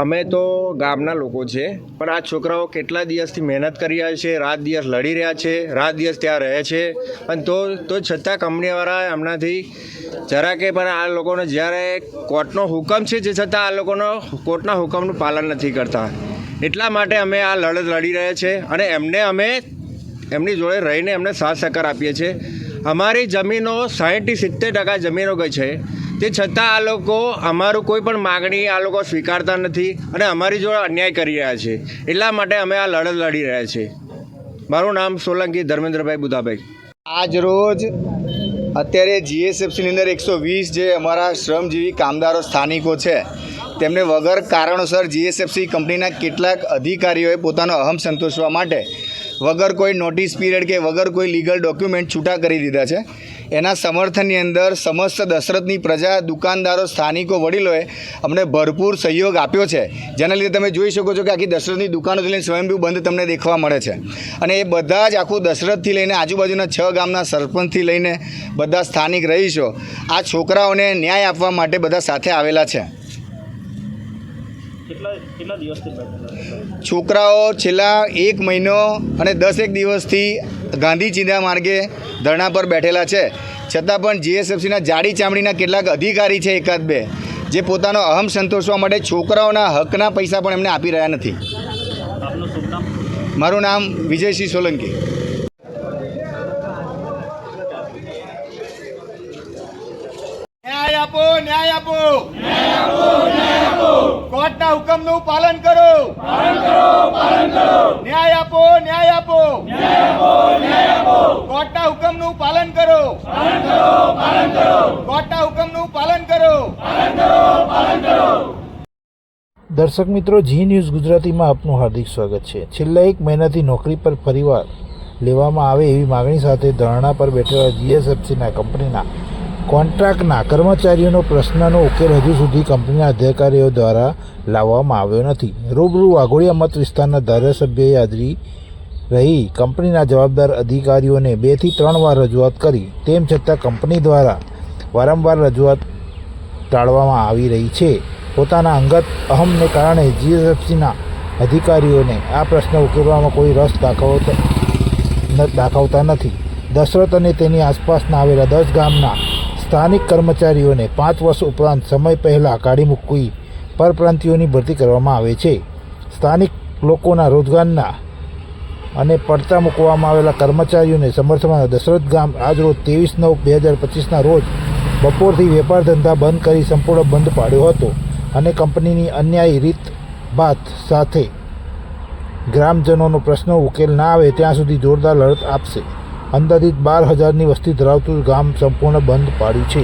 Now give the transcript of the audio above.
અમે તો ગામના લોકો છે, પણ આ છોકરાઓ કેટલા દિવસથી મહેનત કરી રહ્યા છે, રાત દિવસ લડી રહ્યા છે, રાત દિવસ ત્યાં રહે છે, અને તો છતાં કંપનીવાળા એમનાથી જરા કે પણ આ લોકોને જ્યારે કોર્ટનો હુકમ છે તે છતાં આ લોકોનો કોર્ટના હુકમનું પાલન નથી કરતા. એટલા માટે અમે આ લડત લડી રહ્યા છીએ અને અમે એમની જોડે રહીને એમને સાથ સહકાર આપીએ છીએ. અમારી જમીનો 60-70% જમીનો ગઈ છે, તે છતાં આ લોકો અમારું કોઈ પણ માગણી આ લોકો સ્વીકારતા નથી અને અમારી જોડે અન્યાય કરી રહ્યા છે. એટલા માટે અમે આ લડત લડી રહ્યા છીએ. મારું નામ સોલંકી ધર્મેન્દ્રભાઈ બુધાભાઈ. આજ રોજ અત્યારે જીએસએફસીની અંદર 120 જે અમારા શ્રમજીવી કામદારો સ્થાનિકો છે, તેમને વગર કારણોસર જીએસએફસી કંપનીના કેટલાક અધિકારીઓએ પોતાનો અહમ સંતોષવા માટે વગર કોઈ નોટિસ પીરિયડ કે વગર કોઈ લીગલ ડોક્યુમેન્ટ છૂટા કરી દીધા છે. એના સમર્થનની અંદર સમસ્ત દશરથની પ્રજા, દુકાનદારો, સ્થાનિકો, વડીલોએ અમને ભરપૂર સહયોગ આપ્યો છે, જેના લીધે તમે જોઈ શકો છો કે આખી દશરથની દુકાનોથી લઈને સ્વયંભૂ બંધ તમને દેખવા મળે છે. અને એ બધા જ આખું દશરથથી લઈને આજુબાજુના 6 ગામના સરપંચથી લઈને બધા સ્થાનિક રહીશો આ છોકરાઓને ન્યાય આપવા માટે બધા સાથે આવેલા છે. છોકરાઓ છેલ્લા 1 મહિનો અને 10 દિવસથી ગાંધી ચિંધ્યા માર્ગે ધરણા પર બેઠેલા છે. છતાં પણ જીએસએફસીના જાડી ચામડીના કેટલાક અધિકારી છે, 1-2, જે પોતાનો અહમ સંતોષવા માટે છોકરાઓના હકના પૈસા પણ એમને આપી રહ્યા નથી. મારું નામ વિજયસિંહ સોલંકી. ન્યાય આપો, ન્યાય આપો, ન્યાય આપો, ન્યાય આપો. કોર્ટના હુકમનું પાલન કરો, પાલન કરો, પાલન કરો. ન્યાય આપો, ન્યાય આપો, ન્યાય આપો, ન્યાય આપો. કોર્ટના હુકમનું પાલન કરો, પાલન કરો, પાલન કરો. કોર્ટના હુકમનું પાલન કરો, પાલન કરો, પાલન કરો. દર્શક મિત્રો, જી ન્યૂઝ ગુજરાતીમાં આપનું હાર્દિક સ્વાગત છે. છેલ્લા 1 મહિનાથી નોકરી પર ફરીવાર લેવામાં આવે એવી માગણી સાથે ધરણા પર બેઠેલા જીએસએફસીના કંપનીના કોન્ટ્રાક્ટના કર્મચારીઓનો પ્રશ્નનો ઉકેલ હજુ સુધી કંપનીના અધિકારીઓ દ્વારા લાવવામાં આવ્યો નથી. રૂબરૂ વાઘોડિયા મત વિસ્તારના ધારાસભ્યએ હાજરી રહી કંપનીના જવાબદાર અધિકારીઓને 2 થી 3 વાર રજૂઆત કરી, તેમ છતાં કંપની દ્વારા વારંવાર રજૂઆત ટાળવામાં આવી રહી છે. પોતાના અંગત અહમને કારણે જીએસએફસીના અધિકારીઓને આ પ્રશ્ન ઉકેલવામાં કોઈ રસ દાખવતા નથી. દશરથ અને તેની આસપાસના આવેલા 10 ગામના સ્થાનિક કર્મચારીઓને 5 વર્ષ ઉપરાંત સમય પહેલાં કાઢી મૂકવી પરપ્રાંતિયોની ભરતી કરવામાં આવે છે. સ્થાનિક લોકોના રોજગારના અને પડતા મૂકવામાં આવેલા કર્મચારીઓને સમર્થનમાં દશરથ ગામ આજરોજ 23/9/2025ના રોજ બપોરથી વેપાર ધંધા બંધ કરી સંપૂર્ણ બંધ પાડ્યો હતો અને કંપનીની અન્યાયી રીતભાત સાથે ગ્રામજનોનો પ્રશ્ન ઉકેલ ના આવે ત્યાં સુધી જોરદાર લડત આપશે. અંદાજિત 12,000ની વસ્તી ધરાવતું ગામ સંપૂર્ણ બંધ પાડ્યું છે.